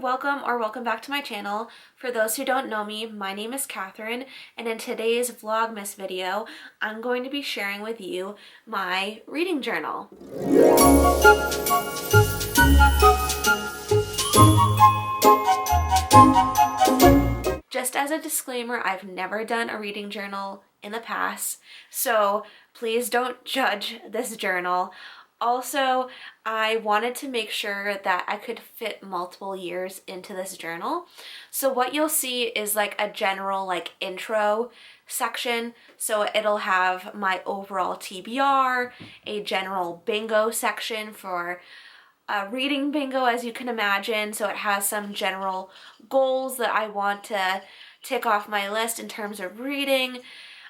welcome back to my channel. For those who don't know me, my name is Katharine, and in today's Vlogmas video, I'm going to be sharing with you my reading journal. Just as a disclaimer, I've never done a reading journal in the past, so please don't judge this journal. Also, I wanted to make sure that I could fit multiple years into this journal. So what you'll see is like a general intro section. So it'll have my overall TBR, a general bingo section for reading bingo, as you can imagine. So it has some general goals that I want to tick off my list in terms of reading.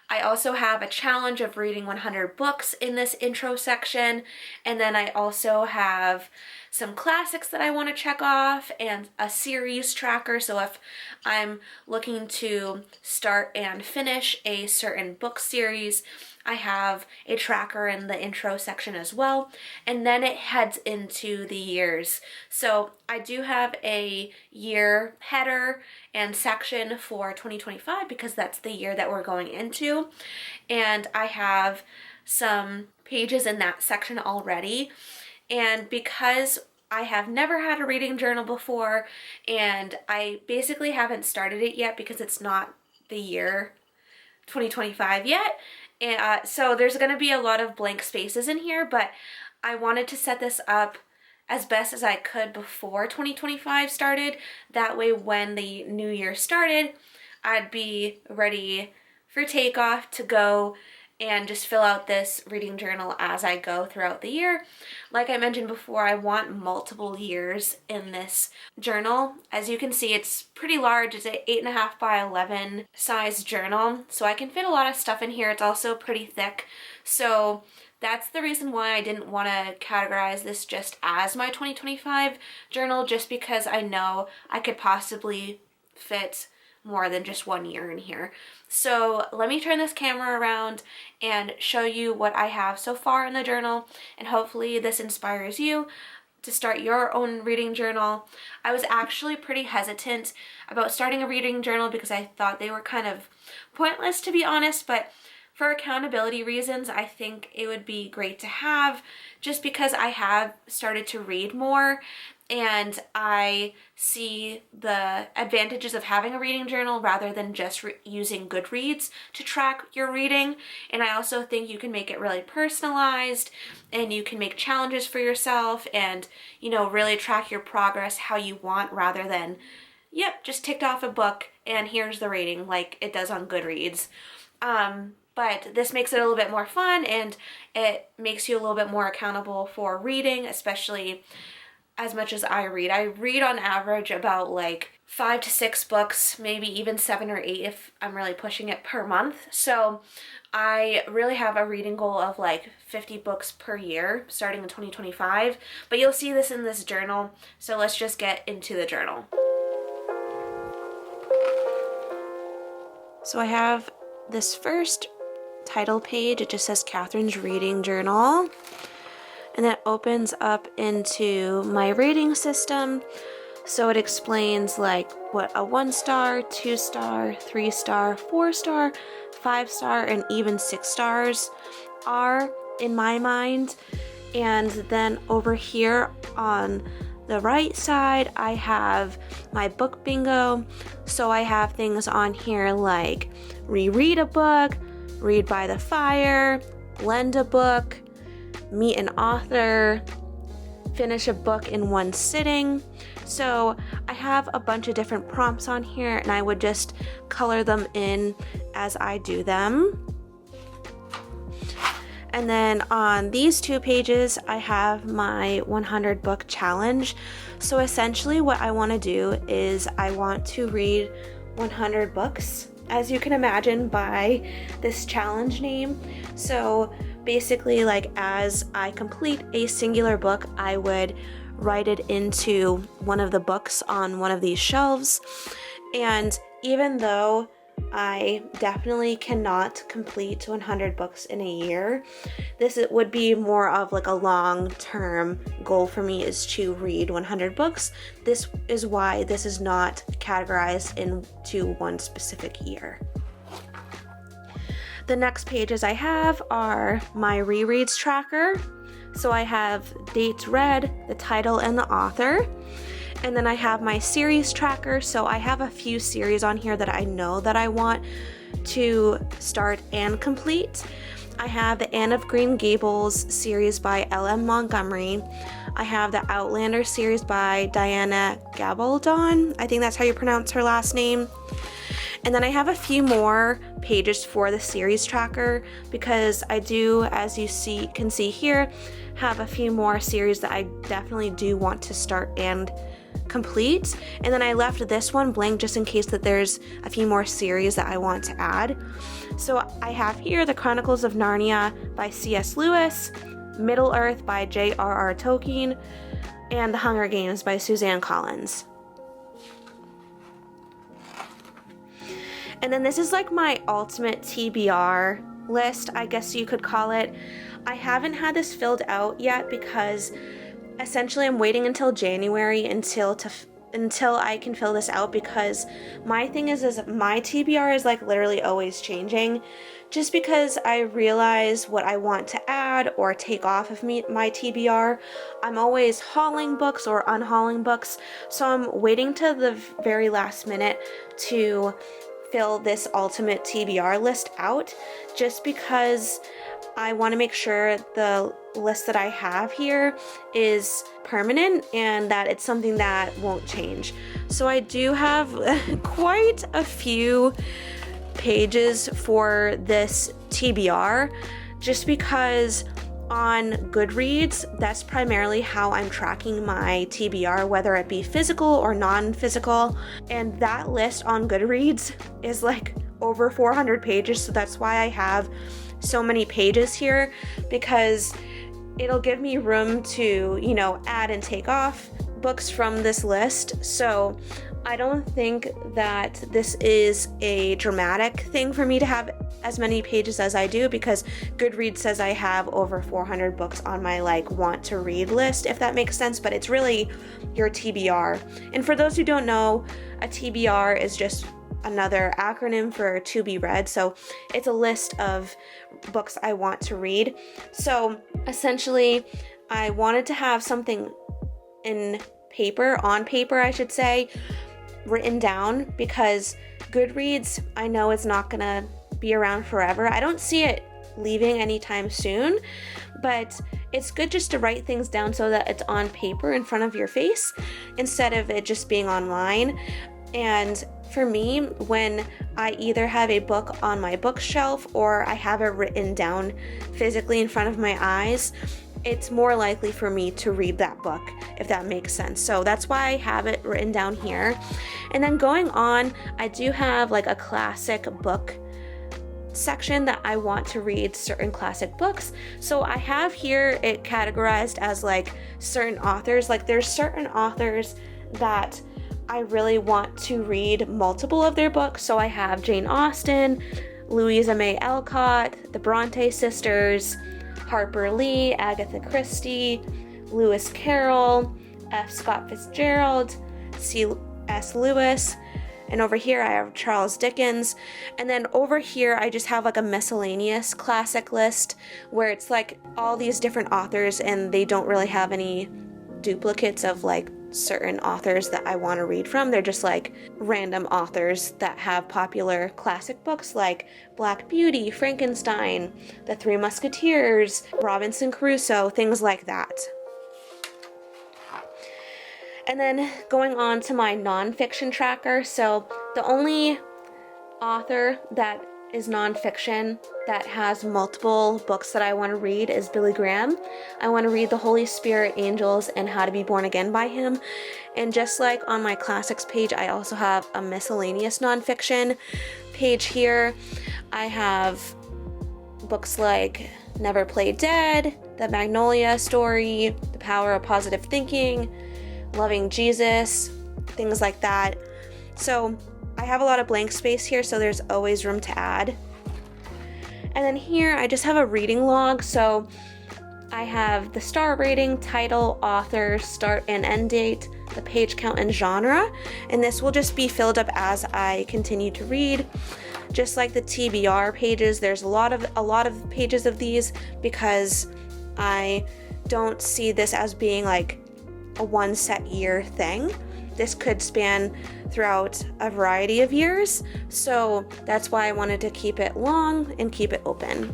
I also have a challenge of reading 100 books in this intro section, and then I also have some classics that I want to check off and a series tracker. So if I'm looking to start and finish a certain book series, I have a tracker in the intro section as well, and then it heads into the years. So I do have a year header and section for 2025 because that's the year that we're going into, and I have some pages in that section already. And because I have never had a reading journal before, and I basically haven't started it yet because it's not the year 2025 yet, and so there's going to be a lot of blank spaces in here, but I wanted to set this up as best as I could before 2025 started. That way when the new year started, I'd be ready for takeoff to go and just fill out this reading journal as I go throughout the year. Like I mentioned before, I want multiple years in this journal. As you can see, it's pretty large. It's an 8.5 by 11 size journal, so I can fit a lot of stuff in here. It's also pretty thick, so that's the reason why I didn't want to categorize this just as my 2025 journal, just because I know I could possibly fit more than just 1 year in here. So let me turn this camera around and show you what I have so far in the journal, and hopefully this inspires you to start your own reading journal. I was actually pretty hesitant about starting a reading journal because I thought they were kind of pointless, to be honest, but for accountability reasons, I think it would be great to have, just because I have started to read more and I see the advantages of having a reading journal rather than just using Goodreads to track your reading. And I also think you can make it really personalized, and you can make challenges for yourself and, really track your progress how you want, rather than, yep, just ticked off a book and here's the rating like it does on Goodreads. But this makes it a little bit more fun, and it makes you a little bit more accountable for reading, especially as much as I read. I read on average about 5 to 6 books, maybe even 7 or 8 if I'm really pushing it, per month. So I really have a reading goal of 50 books per year starting in 2025. But you'll see this in this journal. So let's just get into the journal. So I have this first title page. It just says Katharine's Reading Journal. And that opens up into my rating system. So it explains what a 1-star, 2-star, 3-star, 4-star, 5-star, and even 6 stars are in my mind. And then over here on the right side, I have my book bingo. So I have things on here like reread a book, read by the fire, lend a book, meet an author, finish a book in one sitting. So I have a bunch of different prompts on here, and I would just color them in as I do them. And then on these 2 pages, I have my 100 book challenge. So essentially what I want to do is I want to read 100 books, as you can imagine by this challenge name. So basically, as I complete a singular book, I would write it into one of the books on one of these shelves. And even though I definitely cannot complete 100 books in a year. This would be more of like a long-term goal for me, is to read 100 books. This is why this is not categorized into one specific year. The next pages I have are my rereads tracker. So I have dates read, the title, and the author. And then I have my series tracker, so I have a few series on here that I know that I want to start and complete. I have the Anne of Green Gables series by L.M. Montgomery. I have the Outlander series by Diana Gabaldon. I think that's how you pronounce her last name. And then I have a few more pages for the series tracker because I do, as you can see here, have a few more series that I definitely do want to start and complete. And then I left this one blank just in case that there's a few more series that I want to add. So I have here the Chronicles of Narnia by C.S. Lewis, Middle Earth by J.R.R. Tolkien, and The Hunger Games by Suzanne Collins. And then this is like my ultimate TBR list, I guess you could call it. I haven't had this filled out yet because essentially I'm waiting until January until I can fill this out, because my thing is my TBR is like literally always changing, just because I realize what I want to add or take off of my TBR. I'm always hauling books or unhauling books, so I'm waiting to the very last minute to fill this ultimate TBR list out, just because I want to make sure the list that I have here is permanent and that it's something that won't change. So I do have quite a few pages for this TBR, just because on Goodreads, that's primarily how I'm tracking my TBR, whether it be physical or non-physical. And that list on Goodreads is like over 400 pages, so that's why I have so many pages here, because it'll give me room to, add and take off books from this list. So I don't think that this is a dramatic thing for me to have as many pages as I do, because Goodreads says I have over 400 books on my want to read list, if that makes sense, but it's really your TBR. And for those who don't know, a TBR is just another acronym for to be read. So it's a list of books I want to read. So essentially, I wanted to have something on paper, I should say, written down, because Goodreads, I know it's not gonna be around forever. I don't see it leaving anytime soon, but it's good just to write things down so that it's on paper in front of your face instead of it just being online. And for me, when I either have a book on my bookshelf or I have it written down physically in front of my eyes, it's more likely for me to read that book, if that makes sense. So that's why I have it written down here. And then going on, I do have a classic book section that I want to read certain classic books. So I have here it categorized as certain authors. There's certain authors that I really want to read multiple of their books. So I have Jane Austen, Louisa May Alcott, the Bronte sisters, Harper Lee, Agatha Christie, Lewis Carroll, F. Scott Fitzgerald, C.S. Lewis, and over here I have Charles Dickens. And then over here I just have a miscellaneous classic list where it's all these different authors, and they don't really have any duplicates of certain authors that I want to read from. They're just random authors that have popular classic books like Black Beauty, Frankenstein, The Three Musketeers, Robinson Crusoe, things like that. And then going on to my nonfiction tracker, so the only author that is nonfiction that has multiple books that I want to read is Billy Graham. I want to read The Holy Spirit, Angels, and How to Be Born Again by him. And just like on my classics page, I also have a miscellaneous nonfiction page here. I have books like Never Play Dead, The Magnolia Story, The Power of Positive Thinking, Loving Jesus, things like that. So I have a lot of blank space here, so there's always room to add. And then here I just have a reading log, so I have the star rating, title, author, start and end date, the page count, and genre, and this will just be filled up as I continue to read. Just like the TBR pages, there's a lot of pages of these because I don't see this as being like a one set year thing. This could span throughout a variety of years, so that's why I wanted to keep it long and keep it open.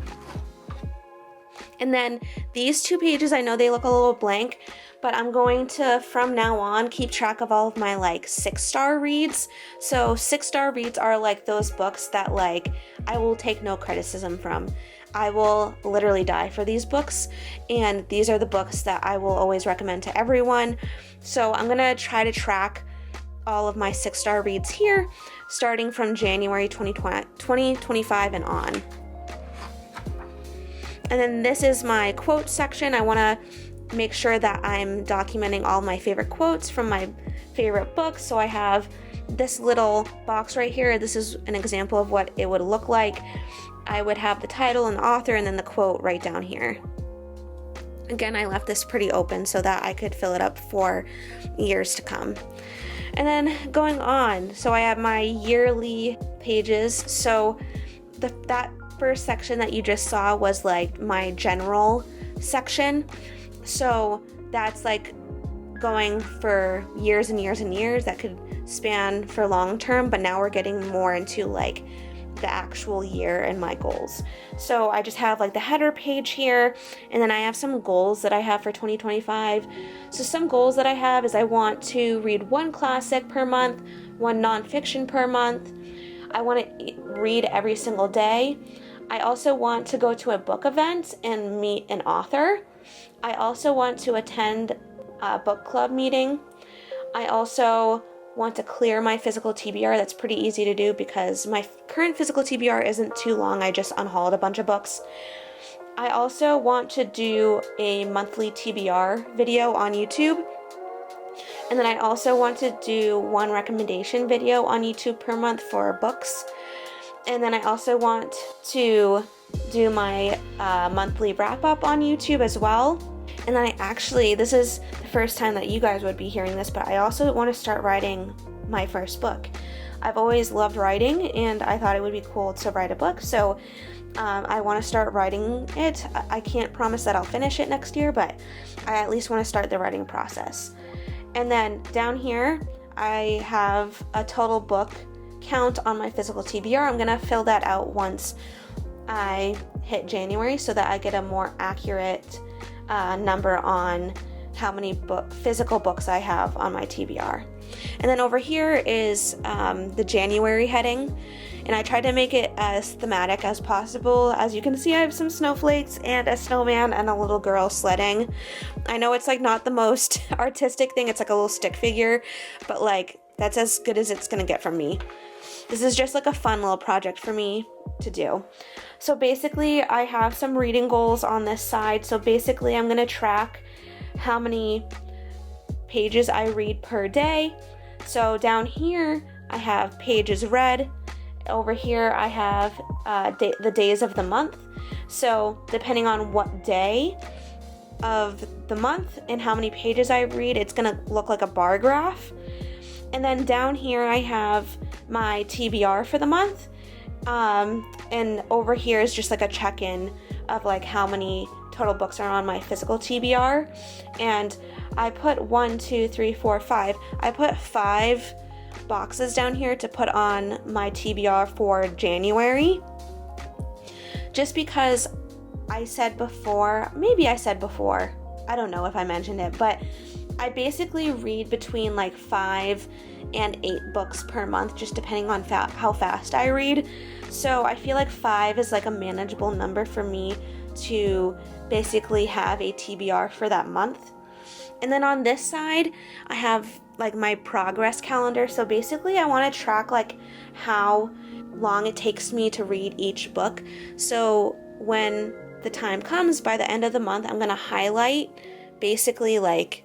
And then these 2 pages, I know they look a little blank, but I'm going to, from now on, keep track of all of my like 6-star reads. So 6-star reads are like those books that like I will take no criticism from. I will literally die for these books, and these are the books that I will always recommend to everyone. So I'm gonna try to track all of my 6-star reads here, starting from January 2025 and on. And then this is my quote section. I want to make sure that I'm documenting all my favorite quotes from my favorite books. So I have this little box right here. This is an example of what it would look like. I would have the title and the author and then the quote right down here. Again, I left this pretty open so that I could fill it up for years to come. And then going on, so I have my yearly pages. So that first section that you just saw was like my general section. So that's like going for years and years and years. That could span for long term, but now we're getting more into like the actual year and my goals. So I just have like the header page here, and then I have some goals that I have for 2025. So some goals that I have is I want to read 1 classic per month, 1 nonfiction per month. I want to read every single day. I also want to go to a book event and meet an author. I also want to attend a book club meeting. I also want to clear my physical TBR. That's pretty easy to do because my current physical TBR isn't too long. I just unhauled a bunch of books. I also want to do a monthly TBR video on YouTube. And then I also want to do 1 recommendation video on YouTube per month for books. And then I also want to do my monthly wrap up on YouTube as well. And then this is the first time that you guys would be hearing this, but I also want to start writing my first book. I've always loved writing, and I thought it would be cool to write a book. So I want to start writing it. I can't promise that I'll finish it next year, but I at least want to start the writing process. And then down here, I have a total book count on my physical TBR. I'm gonna fill that out once I hit January so that I get a more accurate number on how many physical books I have on my TBR. And then over here is the January heading, and I tried to make it as thematic as possible. As you can see, I have some snowflakes and a snowman and a little girl sledding. I know it's like not the most artistic thing, it's like a little stick figure, but like that's as good as it's gonna get from me. This is just like a fun little project for me to do. So basically I have some reading goals on this side. So basically I'm gonna track how many pages I read per day. So down here I have pages read. Over here I have the days of the month. So depending on what day of the month and how many pages I read, it's gonna look like a bar graph. And then down here I have my TBR for the month, and over here is just like a check-in of like how many total books are on my physical TBR. And I put 1, 2, 3, 4, 5. I put 5 boxes down here to put on my TBR for January, just because I said before, I don't know if I mentioned it, but I basically read between like 5 and 8 books per month, just depending on how fast I read. So I feel like 5 is like a manageable number for me to basically have a TBR for that month. And then on this side, I have like my progress calendar. So basically I want to track like how long it takes me to read each book. So when the time comes, by the end of the month, I'm going to highlight basically like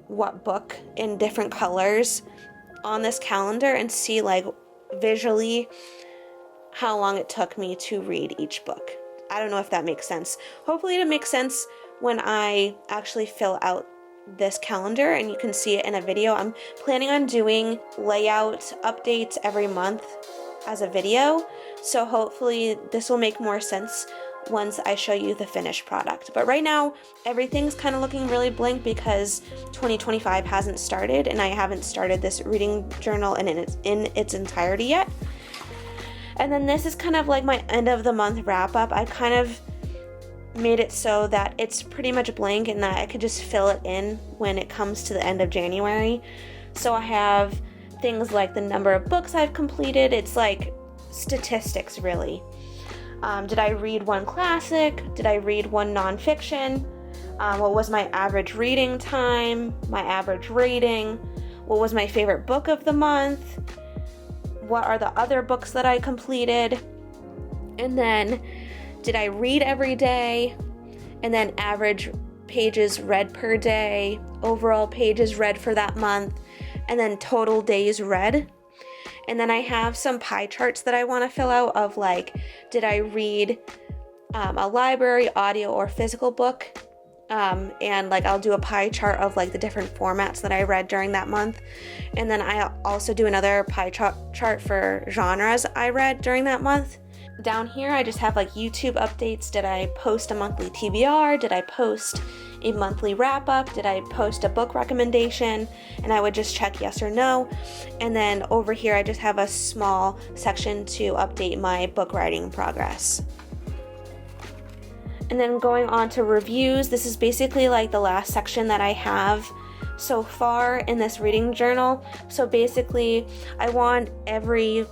what book in different colors on this calendar and see like visually how long it took me to read each book. I don't know if that makes sense. Hopefully it makes sense when I actually fill out this calendar and you can see it in a video. I'm planning on doing layout updates every month as a video, so hopefully this will make more sense once I show you the finished product. But right now, everything's kind of looking really blank because 2025 hasn't started and I haven't started this reading journal in its entirety yet. And then this is kind of like my end of the month wrap up. I kind of made it so that it's pretty much blank and that I could just fill it in when it comes to the end of January. So I have things like the number of books I've completed. It's like statistics, really. Did I read one classic? Did I read one nonfiction? What was my average reading time? My average rating? What was my favorite book of the month? What are the other books that I completed? And then, did I read every day? And then average pages read per day, overall pages read for that month, and then total days read. And then I have some pie charts that I want to fill out of like, did I read a library, audio, or physical book? And like I'll do a pie chart of like the different formats that I read during that month. And then I also do another pie chart for genres I read during that month. Down here I just have like YouTube updates. Did I post a monthly TBR? Did I post a monthly wrap up? Did I post a book recommendation? And I would just check yes or no. And then over here I just have a small section to update my book writing progress. And then going on to reviews, this is basically like the last section that I have so far in this reading journal. So basically I want every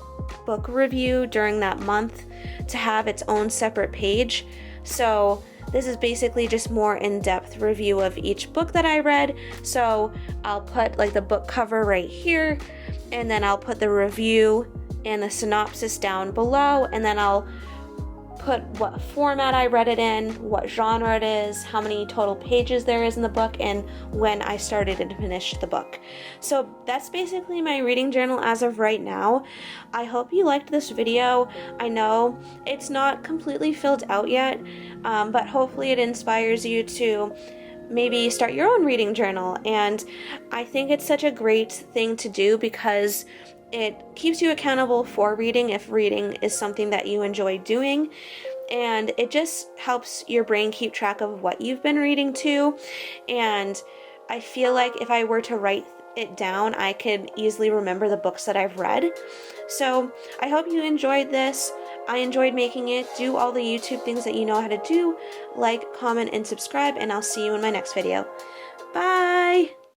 book review during that month to have its own separate page. So this is basically just more in-depth review of each book that I read. So I'll put like the book cover right here, and then I'll put the review and the synopsis down below, and then I'll put what format I read it in, what genre it is, how many total pages there is in the book, and when I started and finished the book. So that's basically my reading journal as of right now. I hope you liked this video. I know it's not completely filled out yet, but hopefully it inspires you to maybe start your own reading journal. And I think it's such a great thing to do because it keeps you accountable for reading if reading is something that you enjoy doing, and it just helps your brain keep track of what you've been reading too. And I feel like if I were to write it down, I could easily remember the books that I've read. So I hope you enjoyed this. I enjoyed making it. Do all the YouTube things that you know how to do, like, comment, and subscribe, and I'll see you in my next video. Bye!